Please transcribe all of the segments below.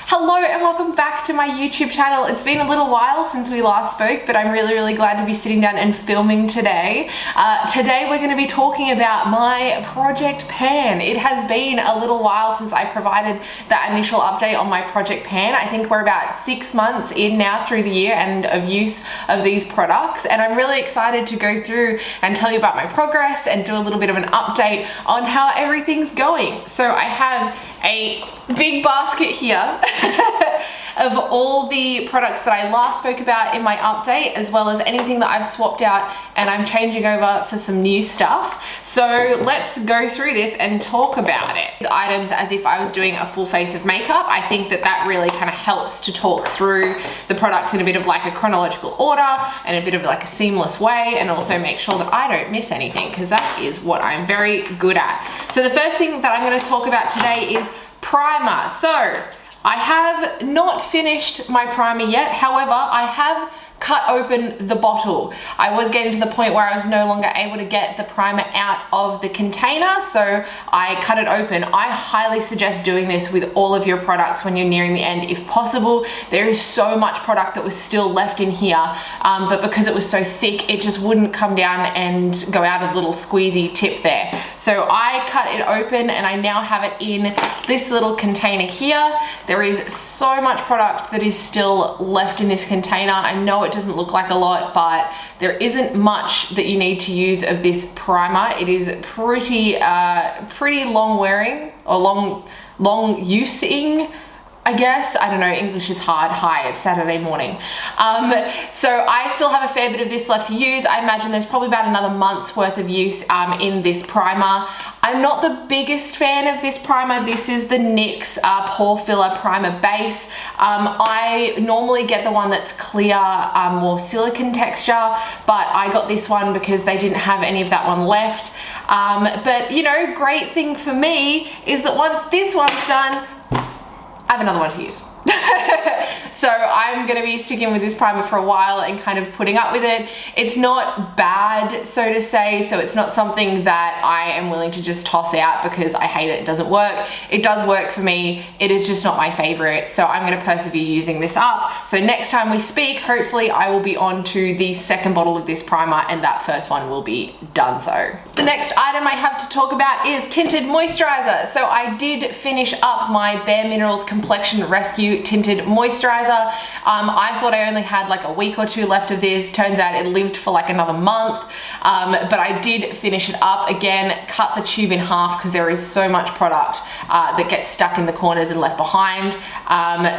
Hello and welcome back to my YouTube channel. It's been a little while since we last spoke, but I'm really glad to be sitting down and filming today. Today we're going to be talking about my project pan. It has been a little while since I provided that initial update on my project pan. I think we're about 6 months in now through the year and of use of these products, and I'm really excited to go through and tell you about my progress and do a little bit of an update on how everything's going. So I have a big basket here of all the products that I last spoke about in my update, as well as anything that I've swapped out and I'm changing over for some new stuff. So let's go through this and talk about it. These items as if I was doing a full face of makeup. I think that that really kind of helps to talk through the products in a bit of like a chronological order and a bit of like a seamless way, and also make sure that I don't miss anything, because that is what I'm very good at. So the first thing that I'm going to talk about today is primer. So I have not finished my primer yet. However, I have cut open the bottle. I was getting to the point where I was no longer able to get the primer out of the container, so I cut it open. I highly suggest doing this with all of your products when you're nearing the end if possible. There is so much product that was still left in here, but because it was so thick, it just wouldn't come down and go out a little squeezy tip there. So I cut it open and I now have it in this little container here. There is so much product that is still left in this container. I know it doesn't look like a lot, but there isn't much that you need to use of this primer. It is pretty long wearing, or long using, I guess. I don't know, English is hard. Hi, it's Saturday morning. So I still have a fair bit of this left to use. I imagine there's probably about another month's worth of use in this primer. I'm not the biggest fan of this primer. This is the NYX Pore Filler Primer Base. I normally get the one that's clear, more silicone texture, but I got this one because they didn't have any of that one left. But you know, great thing for me is that once this one's done, I have another one to use. So I'm gonna be sticking with this primer for a while and kind of putting up with it. It's not bad, so to say, so it's not something that I am willing to just toss out because I hate it, it doesn't work. It does work for me, it is just not my favorite, so I'm gonna persevere using this up. So next time we speak, hopefully I will be on to the second bottle of this primer and that first one will be done so. The next item I have to talk about is tinted moisturizer. So I did finish up my Bare Minerals Complexion Rescue tinted moisturizer. I thought I only had like a week or two left of this. Turns out it lived for like another month, but I did finish it up again, cut the tube in half because there is so much product that gets stuck in the corners and left behind.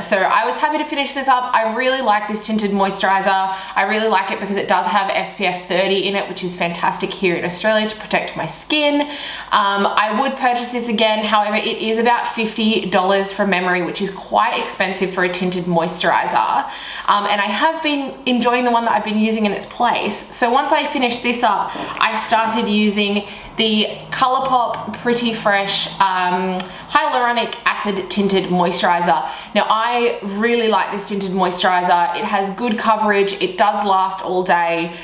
So I was happy to finish this up. I really like this tinted moisturizer. I really like it because it does have SPF 30 in it, which is fantastic here in Australia to protect my skin. I would purchase this again, however it is about $50 from memory, which is quite expensive for a tinted moisturizer, and I have been enjoying the one that I've been using in its place. So once I finished this up, I started using the ColourPop Pretty Fresh Hyaluronic Acid Tinted Moisturizer. Now I really like this tinted moisturizer. It has good coverage, it does last all day.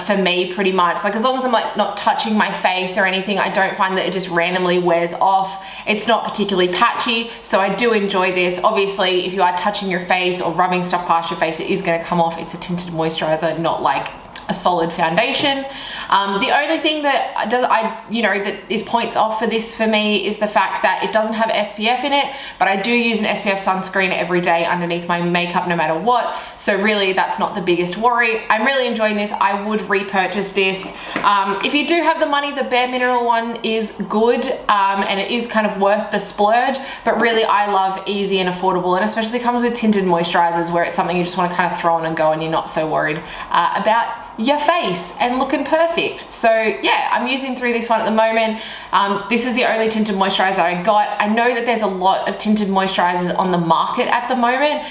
For me, pretty much, like as long as I'm like not touching my face or anything, I don't find that it just randomly wears off. It's not particularly patchy, so I do enjoy this. Obviously, if you are touching your face or rubbing stuff past your face, it is going to come off. It's a tinted moisturizer, not like a solid foundation. The only thing that that is points off for this for me is the fact that it doesn't have SPF in it, but I do use an SPF sunscreen every day underneath my makeup no matter what, so really that's not the biggest worry. I'm really enjoying this. I would repurchase this. If you do have the money, the Bare Mineral one is good, and it is kind of worth the splurge, but really I love easy and affordable, and especially comes with tinted moisturizers where it's something you just want to kind of throw on and go and you're not so worried about your face and looking perfect. So yeah, I'm using through this one at the moment. This is the only tinted moisturizer I got. I know that there's a lot of tinted moisturizers on the market at the moment.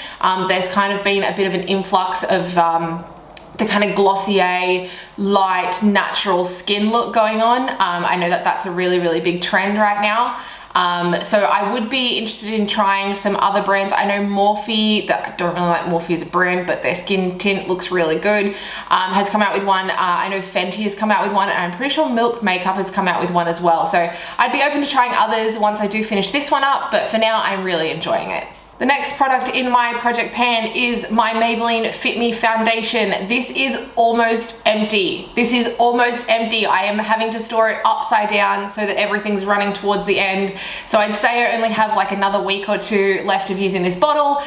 There's kind of been a bit of an influx of the kind of Glossier, light, natural skin look going on. I know that that's a really big trend right now. So I would be interested in trying some other brands. I know Morphe, that I don't really like Morphe as a brand, but their skin tint looks really good, has come out with one. I know Fenty has come out with one, and I'm pretty sure Milk Makeup has come out with one as well. So I'd be open to trying others once I do finish this one up, but for now I'm really enjoying it. The next product in my project pan is my Maybelline Fit Me foundation. This is almost empty. This is almost empty. I am having to store it upside down so that everything's running towards the end. So I'd say I only have like another week or two left of using this bottle.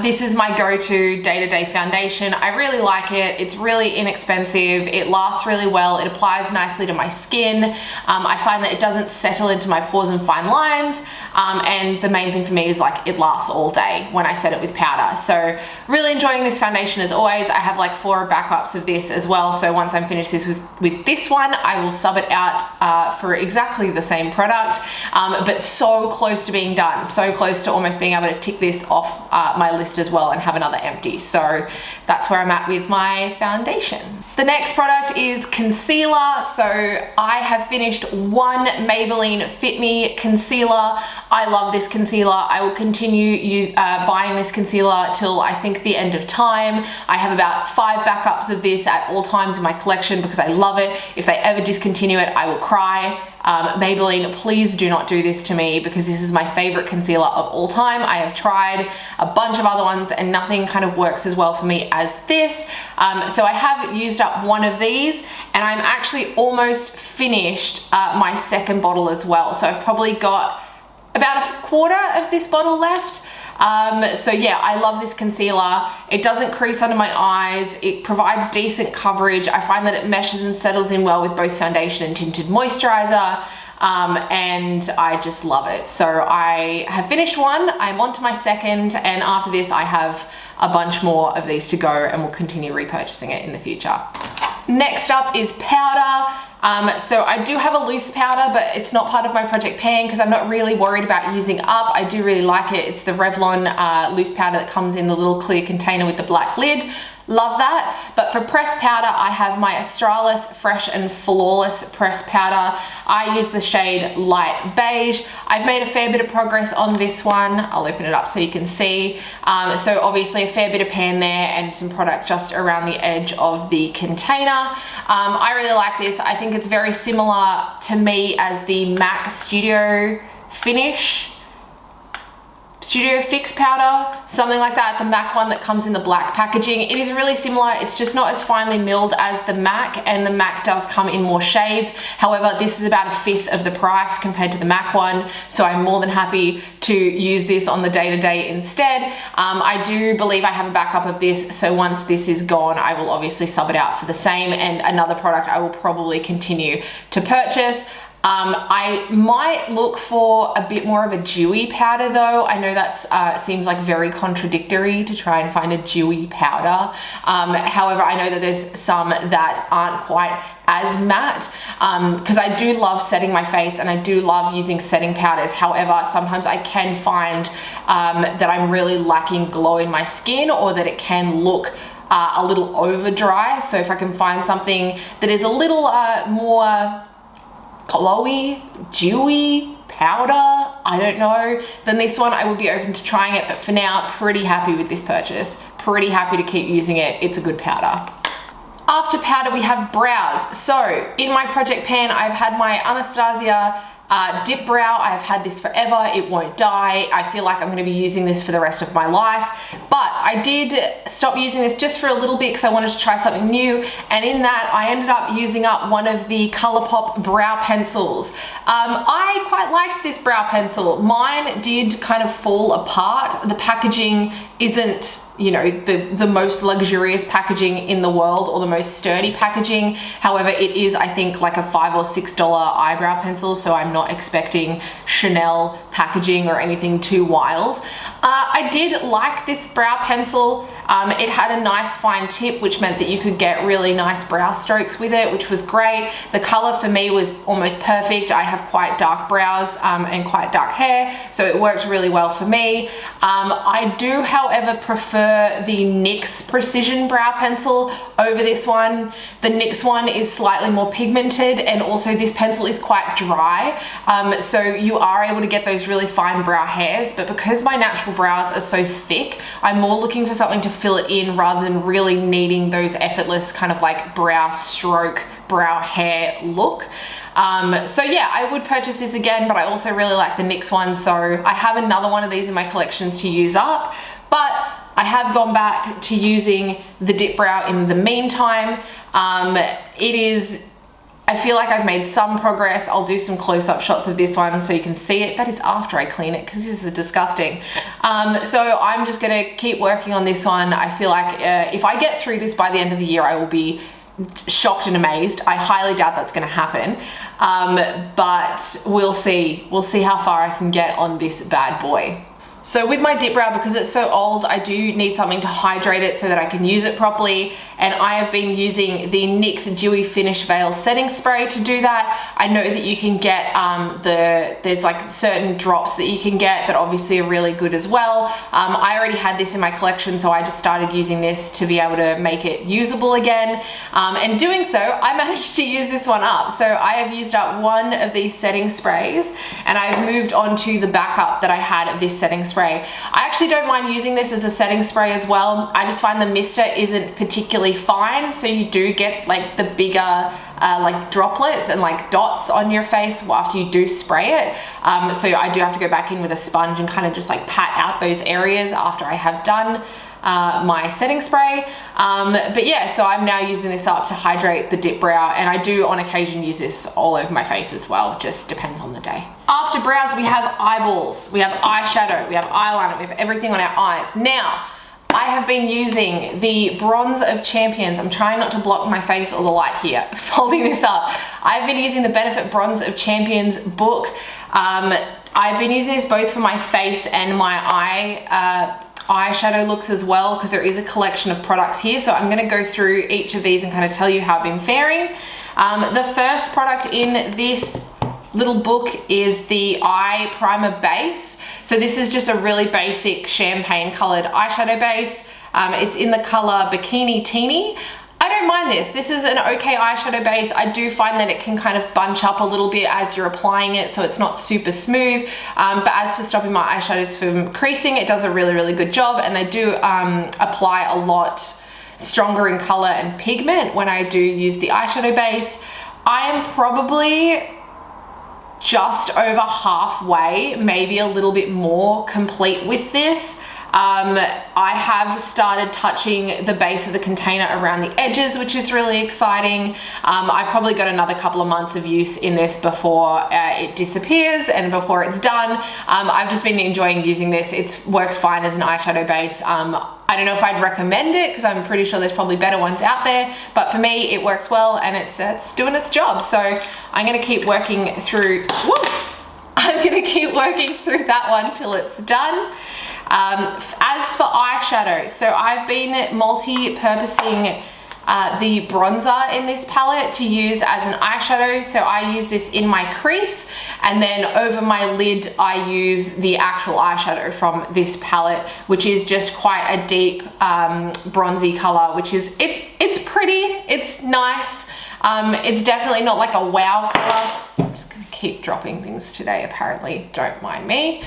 This is my go-to day-to-day foundation. I really like it. It's really inexpensive. It lasts really well. It applies nicely to my skin. I find that it doesn't settle into my pores and fine lines. And the main thing for me is like it lasts all day when I set it with powder. So really enjoying this foundation as always. I have like 4 backups of this as well. So once I'm finished this with this one, I will sub it out for exactly the same product, but so close to being done. So close to almost being able to tick this off my list as well and have another empty. So that's where I'm at with my foundation. The next product is concealer. So I have finished one Maybelline Fit Me concealer. I love this concealer. I will continue buying this concealer till I think the end of time. I have about 5 backups of this at all times in my collection because I love it. If they ever discontinue it, I will cry. Maybelline, please do not do this to me because this is my favorite concealer of all time. I have tried a bunch of other ones and nothing kind of works as well for me as this. So I have used up one of these and I'm actually almost finished my second bottle as well. So I've probably got about a quarter of this bottle left. So yeah, I love this concealer. It doesn't crease under my eyes. It provides decent coverage. I find that it meshes and settles in well with both foundation and tinted moisturizer. And I just love it. So I have finished one, I'm on to my second, and after this I have a bunch more of these to go and we'll continue repurchasing it in the future. Next up is powder. So I do have a loose powder, but it's not part of my project pan because I'm not really worried about using up. I do really like it. It's the Revlon loose powder that comes in the little clear container with the black lid. Love that. But for pressed powder, I have my Australis Fresh and Flawless pressed powder. I use the shade Light Beige. I've made a fair bit of progress on this one. I'll open it up so you can see. So obviously a fair bit of pan there and some product just around the edge of the container. I really like this. I think it's very similar to me as the MAC Studio Finish. Studio Fix powder, something like that, the MAC one that comes in the black packaging. It is really similar. It's just not as finely milled as the MAC, and the MAC does come in more shades. However, this is about 1/5 of the price compared to the MAC one, so I'm more than happy to use this on the day-to-day instead. I do believe I have a backup of this, so once this is gone, I will obviously sub it out for the same, and another product I will probably continue to purchase. I might look for a bit more of a dewy powder though. I know that seems like very contradictory to try and find a dewy powder. However, I know that there's some that aren't quite as matte because I do love setting my face and I do love using setting powders. However, sometimes I can find that I'm really lacking glow in my skin, or that it can look a little over dry. So if I can find something that is a little more glowy, dewy powder, I don't know, then this one I would be open to trying it. But for now, pretty happy with this purchase. Pretty happy to keep using it. It's a good powder. After powder, we have brows. So in my project pan, I've had my Anastasia dip brow. I've had this forever. It won't die. I feel like I'm going to be using this for the rest of my life. But I did stop using this just for a little bit because I wanted to try something new. And in that, I ended up using up one of the ColourPop brow pencils. I quite liked this brow pencil. Mine did kind of fall apart. The packaging isn't, you know, the most luxurious packaging in the world or the most sturdy packaging. However, it is, I think, like a $5 or $6 eyebrow pencil, so I'm not expecting Chanel packaging or anything too wild. I did like this brow pencil. It had a nice fine tip, which meant that you could get really nice brow strokes with it, which was great. The color for me was almost perfect. I have quite dark brows and quite dark hair, so it worked really well for me. I do, however, prefer the NYX Precision Brow Pencil over this one. The NYX one is slightly more pigmented, and also this pencil is quite dry, so you are able to get those really fine brow hairs, but because my natural brows are so thick, I'm more looking for something to fill it in rather than really needing those effortless kind of like brow stroke, brow hair look. So yeah, I would purchase this again, but I also really like the NYX one, so I have another one of these in my collections to use up, but I have gone back to using the dip brow in the meantime. I feel like I've made some progress. I'll do some close-up shots of this one so you can see it. That is after I clean it, because this is disgusting. So I'm just gonna keep working on this one. I feel like if I get through this by the end of the year, I will be shocked and amazed. I highly doubt that's gonna happen, but we'll see. We'll see how far I can get on this bad boy. So with my dip brow, because it's so old, I do need something to hydrate it so that I can use it properly. And I have been using the NYX Dewy Finish Veil Setting Spray to do that. I know that you can get, there's like certain drops that you can get that obviously are really good as well. I already had this in my collection, so I just started using this to be able to make it usable again. And doing so, I managed to use this one up. So I have used up one of these setting sprays, and I've moved on to the backup that I had of this setting spray. I actually don't mind using this as a setting spray as well. I just find the mister isn't particularly fine, so you do get like the bigger like droplets and like dots on your face after you do spray it. So I do have to go back in with a sponge and kind of just like pat out those areas after I have done my setting spray. But yeah, so I'm now using this up to hydrate the dip brow, and I do on occasion use this all over my face as well, just depends on the day. After brows, we have eyeballs, we have eyeshadow, we have eyeliner, we have everything on our eyes. Now, I have been using the Bronze of Champions. I'm trying not to block my face or the light here, holding this up. I've been using the Benefit Bronze of Champions book. I've been using this both for my face and my eyeshadow looks as well, because there is a collection of products here. So I'm gonna go through each of these and kind of tell you how I've been faring. The first product in this little book is the eye primer base. So this is just a really basic champagne colored eyeshadow base. It's in the color Bikini Teeny. I don't mind this. This is an okay eyeshadow base. I do find that it can kind of bunch up a little bit as you're applying it, so it's not super smooth. But as for stopping my eyeshadows from creasing, it does a really, really good job. And they do apply a lot stronger in color and pigment when I do use the eyeshadow base. I am probably just over halfway, maybe a little bit more complete with this. I have started touching the base of the container around the edges, which is really exciting. I've probably got another couple of months of use in this before it disappears and before it's done. I've just been enjoying using this. It works fine as an eyeshadow base. I don't know if I'd recommend it, because I'm pretty sure there's probably better ones out there, but for me it works well, and it's doing its job. So I'm gonna keep working through, I'm gonna keep working through that one till it's done. As for eyeshadow, so I've been multi-purposing the bronzer in this palette to use as an eyeshadow. So I use this in my crease, and then over my lid I use the actual eyeshadow from this palette, which is just quite a deep bronzy color, which is it's pretty, it's nice. It's definitely not like a wow color. I'm just gonna keep dropping things today apparently, don't mind me.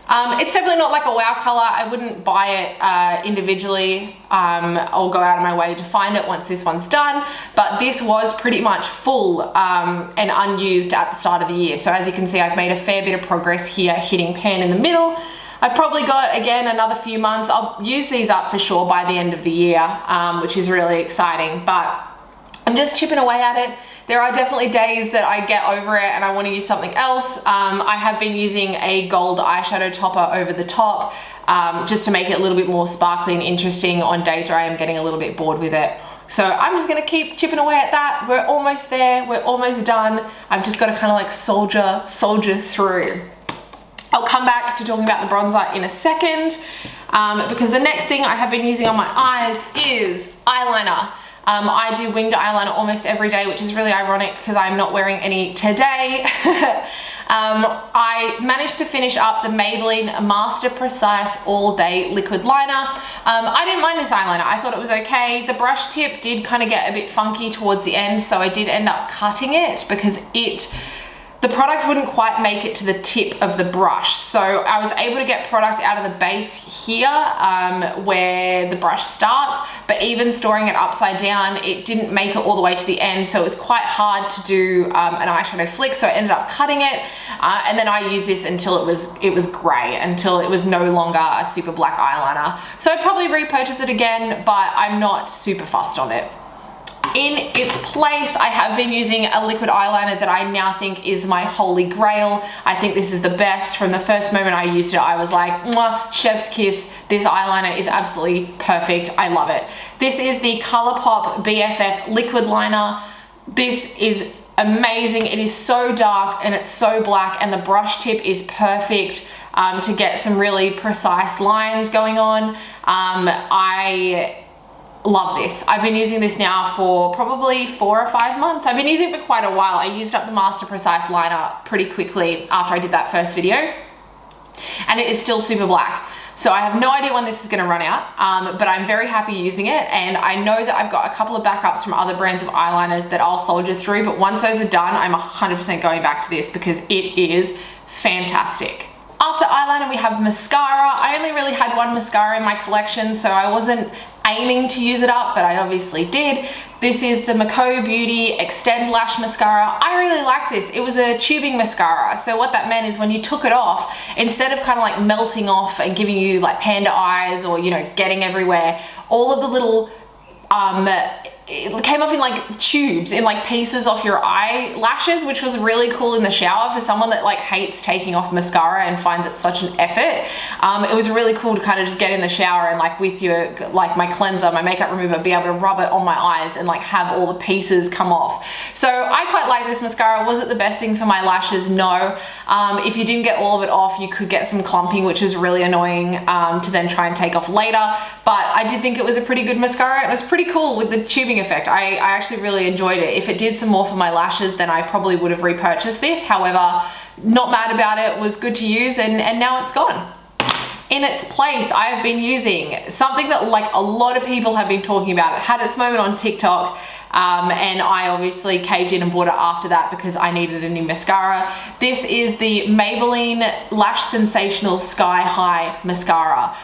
It's definitely not like a wow color. I wouldn't buy it individually. I'll go out of my way to find it once this one's done, but this was pretty much full and unused at the start of the year. So as you can see, I've made a fair bit of progress here, hitting pan in the middle. I've probably got, again, another few months. I'll use these up for sure by the end of the year, which is really exciting, but I'm just chipping away at it. There are definitely days that I get over it and I want to use something else. I have been using a gold eyeshadow topper over the top just to make it a little bit more sparkly and interesting on days where I am getting a little bit bored with it. So I'm just gonna keep chipping away at that. We're almost there, we're almost done. I've just got to kind of like soldier through. I'll come back to talking about the bronzer in a second, because the next thing I have been using on my eyes is eyeliner. I do winged eyeliner almost every day, which is really ironic because I'm not wearing any today. I managed to finish up the Maybelline Master Precise All Day Liquid Liner. I didn't mind this eyeliner. I thought it was okay. The brush tip did kind of get a bit funky towards the end, so I did end up cutting it because the the product wouldn't quite make it to the tip of the brush. So I was able to get product out of the base here where the brush starts, but even storing it upside down, it didn't make it all the way to the end. So it was quite hard to do an eyeshadow flick. So I ended up cutting it. And then I used this until it was gray, until it was no longer a super black eyeliner. So I'd probably repurchase it again, but I'm not super fussed on it. In its place, I have been using a liquid eyeliner that I now think is my holy grail. I think this is the best. From the first moment I used it, I was like, mwah, chef's kiss. This eyeliner is absolutely perfect. I love it. This is the ColourPop BFF liquid liner. This is amazing. It is so dark and it's so black, and the brush tip is perfect to get some really precise lines going on. I love this. I've been using this now for probably 4 or 5 months. I've been using it for quite a while. I used up the Master Precise liner pretty quickly after I did that first video, and it is still super black. So I have no idea when this is gonna run out, but I'm very happy using it, and I know that I've got a couple of backups from other brands of eyeliners that I'll soldier through, but once those are done, I'm 100% going back to this because it is fantastic. After eyeliner, we have mascara. I only really had one mascara in my collection, so I wasn't aiming to use it up, but I obviously did. This is the Mako Beauty Extend Lash Mascara. I really like this. It was a tubing mascara, so what that meant is when you took it off, instead of kind of like melting off and giving you like panda eyes or, you know, getting everywhere, all of the little it came off in like tubes, in like pieces off your eyelashes, which was really cool in the shower for someone that like hates taking off mascara and finds it such an effort. It was really cool to kind of just get in the shower and like with your, like my cleanser, my makeup remover, be able to rub it on my eyes and like have all the pieces come off. So I quite like this mascara. Was it the best thing for my lashes? No. If you didn't get all of it off, you could get some clumping, which is really annoying to then try and take off later. But I did think it was a pretty good mascara. It was pretty cool with the tubing effect. I actually really enjoyed it. If it did some more for my lashes, then I probably would have repurchased this. However, not mad about it, was good to use, and now it's gone. In its place, I have been using something that like a lot of people have been talking about. It had its moment on TikTok, and I obviously caved in and bought it after that because I needed a new mascara. This is the Maybelline Lash Sensational Sky High Mascara.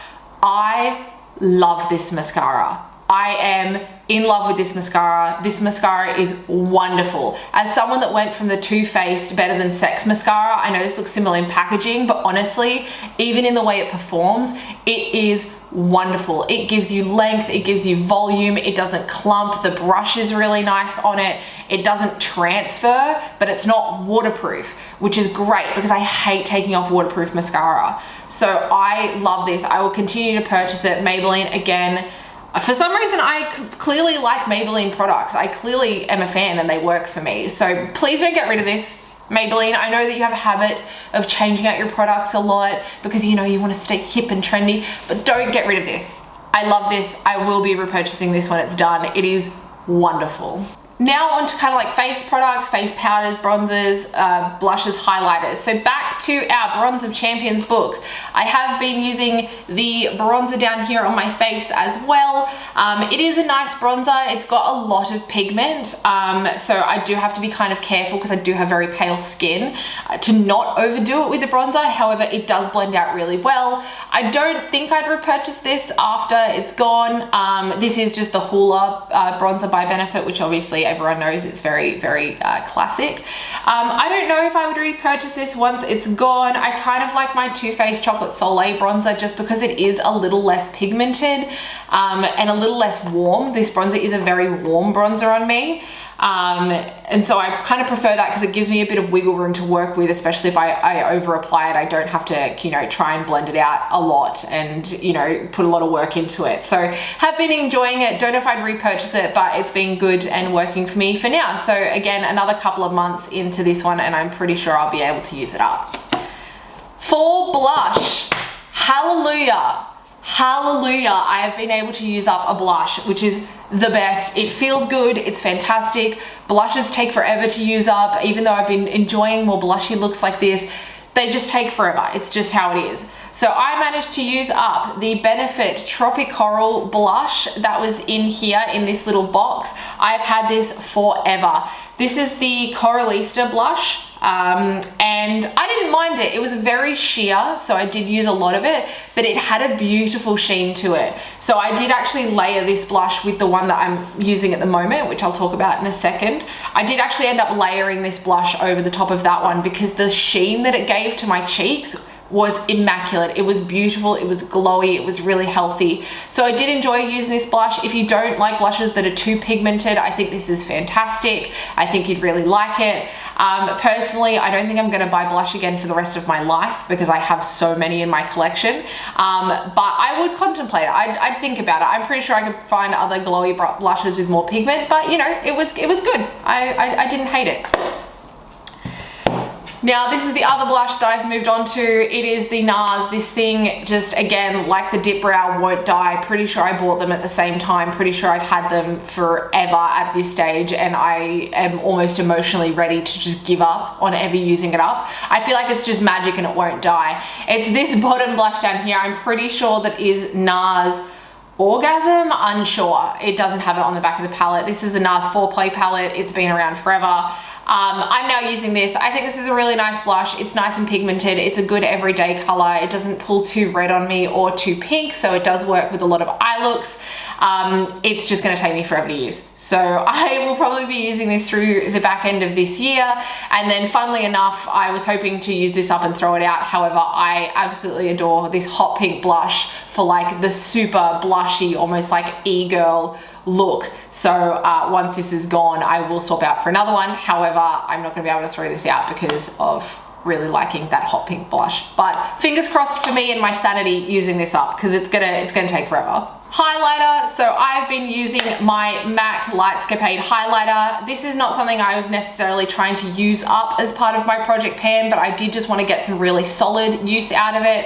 I love this mascara. I am in love with this mascara. This mascara is wonderful. As someone that went from the Too Faced Better Than Sex mascara, I know this looks similar in packaging, but honestly, even in the way it performs, it is wonderful. It gives you length, it gives you volume, it doesn't clump, the brush is really nice on it, it doesn't transfer, but it's not waterproof, which is great because I hate taking off waterproof mascara. So I love this. I will continue to purchase it. Maybelline, again, for some reason, I clearly like Maybelline products. I clearly am a fan and they work for me. So please don't get rid of this, Maybelline. I know that you have a habit of changing out your products a lot because you know you want to stay hip and trendy, but don't get rid of this. I love this. I will be repurchasing this when it's done. It is wonderful. Now on to kind of like face products, face powders, bronzers, blushes, highlighters. So back to our Bronze of Champions book. I have been using the bronzer down here on my face as well. It is a nice bronzer. It's got a lot of pigment, so I do have to be kind of careful because I do have very pale skin to not overdo it with the bronzer. However, it does blend out really well. I don't think I'd repurchase this after it's gone. This is just the Hula bronzer by Benefit, which obviously everyone knows it's very, very classic. I don't know if I would repurchase this once it's gone. I kind of like my Too Faced Chocolate Soleil bronzer just because it is a little less pigmented and a little less warm. This bronzer is a very warm bronzer on me. And so I kind of prefer that because it gives me a bit of wiggle room to work with, especially if I over apply it. I don't have to, you know, try and blend it out a lot and, you know, put a lot of work into it. So have been enjoying it. Don't know if I'd repurchase it, but it's been good and working for me for now. So again, another couple of months into this one and I'm pretty sure I'll be able to use it up. For blush, hallelujah. Hallelujah, I have been able to use up a blush, which is the best. It feels good, it's fantastic. Blushes take forever to use up, even though I've been enjoying more blushy looks like this. They just take forever, it's just how it is. So I managed to use up the Benefit Tropic Coral blush that was in here in this little box. I've had this forever. This is the Coralista blush. And I didn't mind it. It was very sheer, so I did use a lot of it, but it had a beautiful sheen to it. So I did actually layer this blush with the one that I'm using at the moment, which I'll talk about in a second. I did actually end up layering this blush over the top of that one because the sheen that it gave to my cheeks was immaculate. It was beautiful, it was glowy, it was really healthy. So I did enjoy using this blush. If you don't like blushes that are too pigmented, I think this is fantastic. I think you'd really like it. Personally, I don't think I'm gonna buy blush again for the rest of my life because I have so many in my collection. But I would contemplate it. I'd think about it. I'm pretty sure I could find other glowy blushes with more pigment, but you know, it was good. I didn't hate it. Now this is the other blush that I've moved on to. It is the NARS. This thing just, again, like the Dip Brow, won't die. Pretty sure I bought them at the same time. Pretty sure I've had them forever at this stage, and I am almost emotionally ready to just give up on ever using it up. I feel like it's just magic and it won't die. It's this bottom blush down here. I'm pretty sure that is NARS Orgasm, unsure. It doesn't have it on the back of the palette. This is the NARS Foreplay palette. It's been around forever. I'm now using this. I think this is a really nice blush. It's nice and pigmented. It's a good everyday color. It doesn't pull too red on me or too pink, so it does work with a lot of eye looks. It's just gonna take me forever to use. So I will probably be using this through the back end of this year. And then funnily enough, I was hoping to use this up and throw it out. However, I absolutely adore this hot pink blush for like the super blushy, almost like e-girl look. So once this is gone, I will swap out for another one. However, I'm not gonna be able to throw this out because of really liking that hot pink blush. But fingers crossed for me and my sanity using this up because it's gonna take forever. Highlighter. So I've been using my MAC Lightscapade highlighter. This is not something I was necessarily trying to use up as part of my project pan, but I did just want to get some really solid use out of it,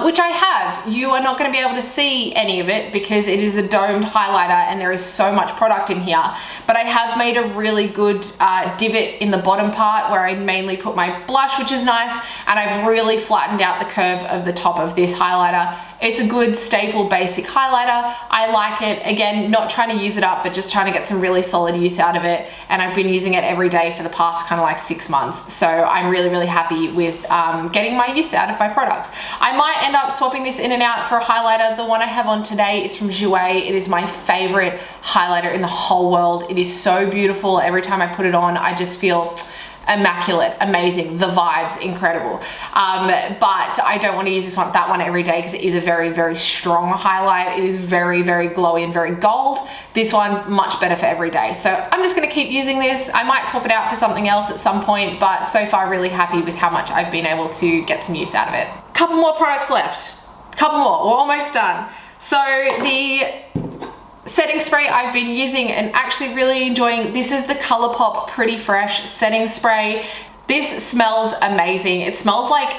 which I have. You are not going to be able to see any of it because it is a domed highlighter and there is so much product in here, but I have made a really good divot in the bottom part where I mainly put my blush, which is nice, and I've really flattened out the curve of the top of this highlighter. It's a good staple basic highlighter. I like it. Again, not trying to use it up, but just trying to get some really solid use out of it. And I've been using it every day for the past kind of like 6 months. So I'm really, really happy with getting my use out of my products. I might end up swapping this in and out for a highlighter. The one I have on today is from Jouer. It is my favorite highlighter in the whole world. It is so beautiful. Every time I put it on, I just feel immaculate, amazing, the vibes, incredible. But I don't want to use that one every day because it is a very, very strong highlight. It is very, very glowy and very gold. This one, much better for every day. So I'm just going to keep using this. I might swap it out for something else at some point, but so far really happy with how much I've been able to get some use out of it. Couple more products left. Couple more, we're almost done. So the setting spray I've been using and actually really enjoying, this is the ColourPop Pretty Fresh setting spray. This smells amazing. It smells like,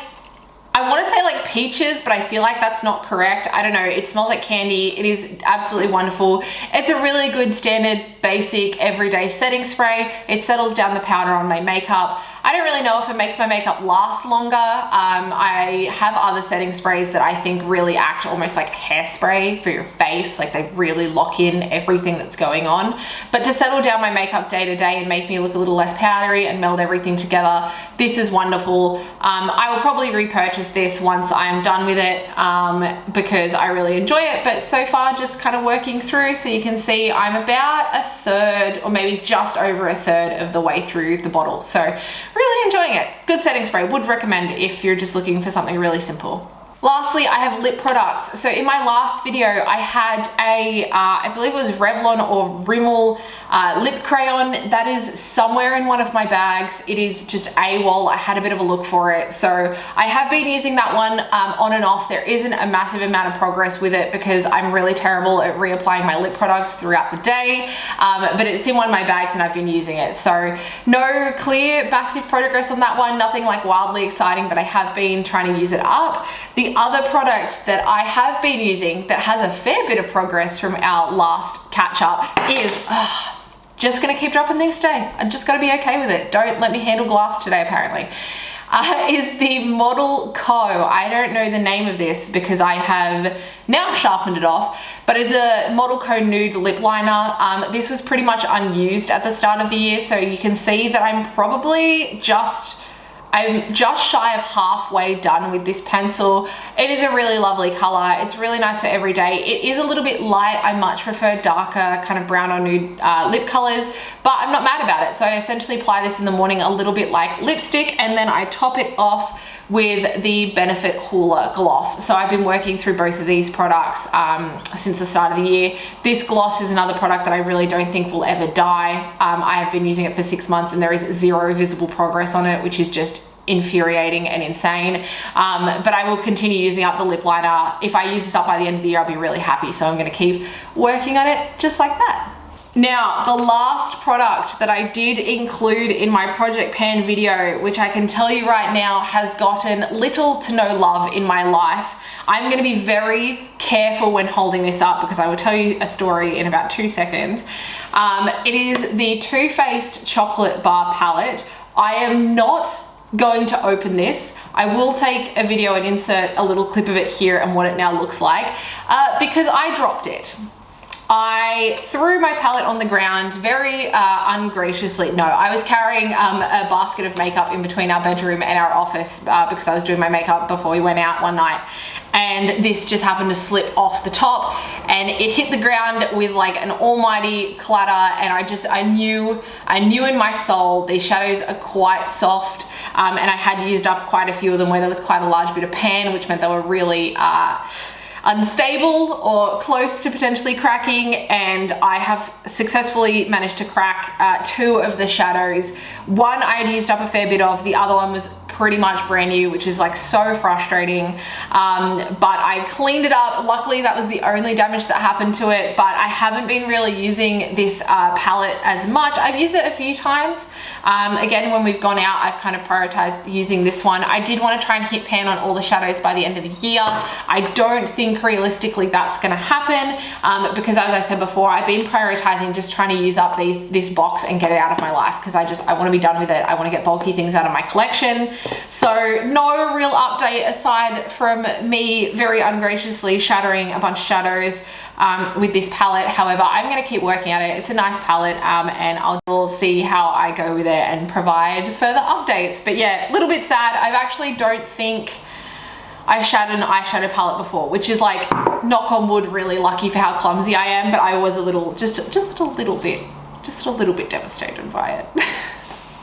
I want to say like peaches, but I feel like that's not correct. I don't know. It smells like candy. It is absolutely wonderful. It's a really good standard, basic, everyday setting spray. It settles down the powder on my makeup. I don't really know if it makes my makeup last longer. I have other setting sprays that I think really act almost like hairspray for your face. Like they really lock in everything that's going on. But to settle down my makeup day to day and make me look a little less powdery and meld everything together, this is wonderful. I will probably repurchase this once I'm done with it because I really enjoy it. But so far just kind of working through, so you can see I'm about a third or maybe just over a third of the way through the bottle. So really enjoying it. Good setting spray. Would recommend if you're just looking for something really simple. Lastly, I have lip products. So in my last video, I had a, I believe it was Revlon or Rimmel lip crayon that is somewhere in one of my bags. It is just AWOL. I had a bit of a look for it. So I have been using that one on and off. There isn't a massive amount of progress with it because I'm really terrible at reapplying my lip products throughout the day. But it's in one of my bags and I've been using it. So no clear massive progress on that one. Nothing like wildly exciting, but I have been trying to use it up. The other product that I have been using that has a fair bit of progress from our last catch up is just gonna keep dropping things today. I'm just gotta be okay with it. Don't let me handle glass today, apparently. is the Model Co. I don't know the name of this because I have now sharpened it off, but it's a Model Co nude lip liner. This was pretty much unused at the start of the year, so you can see that I'm just shy of halfway done with this pencil. It is a really lovely color. It's really nice for every day. It is a little bit light. I much prefer darker kind of brown or nude lip colors, but I'm not mad about it. So I essentially apply this in the morning a little bit like lipstick, and then I top it off with the Benefit Hoola gloss. So I've been working through both of these products since the start of the year. This gloss is another product that I really don't think will ever die. I have been using it for 6 months and there is zero visible progress on it, which is just infuriating and insane. But I will continue using up the lip liner. If I use this up by the end of the year, I'll be really happy. So I'm gonna keep working on it just like that. Now, the last product that I did include in my project pan video, which I can tell you right now has gotten little to no love in my life. I'm gonna be very careful when holding this up because I will tell you a story in about 2 seconds. It is the Too Faced Chocolate Bar Palette. I am not going to open this. I will take a video and insert a little clip of it here and what it now looks like because I dropped it. I threw my palette on the ground very ungraciously. No, I was carrying a basket of makeup in between our bedroom and our office because I was doing my makeup before we went out one night. And this just happened to slip off the top and it hit the ground with like an almighty clatter, and I knew in my soul these shadows are quite soft, and I had used up quite a few of them where there was quite a large bit of pan, which meant they were really unstable or close to potentially cracking, and I have successfully managed to crack 2 of the shadows. One I had used up a fair bit of, the other one was pretty much brand new, which is like so frustrating. But I cleaned it up. Luckily that was the only damage that happened to it, but I haven't been really using this palette as much. I've used it a few times. Again, when we've gone out, I've kind of prioritized using this one. I did want to try and hit pan on all the shadows by the end of the year. I don't think realistically that's going to happen because, as I said before, I've been prioritizing just trying to use up this box and get it out of my life because I want to be done with it. I want to get bulky things out of my collection. So no real update aside from me very ungraciously shattering a bunch of shadows with this palette. However, I'm going to keep working at it. It's a nice palette, and I'll see how I go with it and provide further updates. But yeah, a little bit sad. I actually don't think I've shattered an eyeshadow palette before, which is like, knock on wood, really lucky for how clumsy I am, but I was just a little bit devastated by it.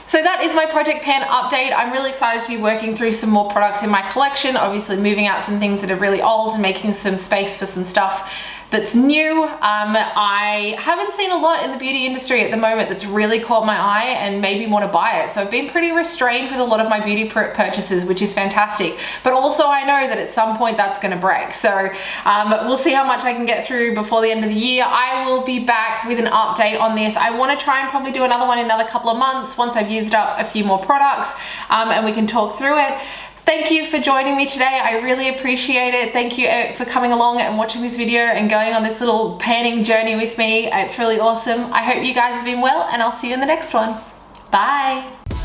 So that is my project pan update. I'm really excited to be working through some more products in my collection, obviously moving out some things that are really old and making some space for some stuff that's new. I haven't seen a lot in the beauty industry at the moment that's really caught my eye and made me want to buy it. So I've been pretty restrained with a lot of my beauty purchases, which is fantastic. But also I know that at some point that's going to break. So we'll see how much I can get through before the end of the year. I will be back with an update on this. I want to try and probably do another one in another couple of months once I've used up a few more products and we can talk through it. Thank you for joining me today. I really appreciate it. Thank you for coming along and watching this video and going on this little panning journey with me. It's really awesome. I hope you guys have been well, and I'll see you in the next one. Bye.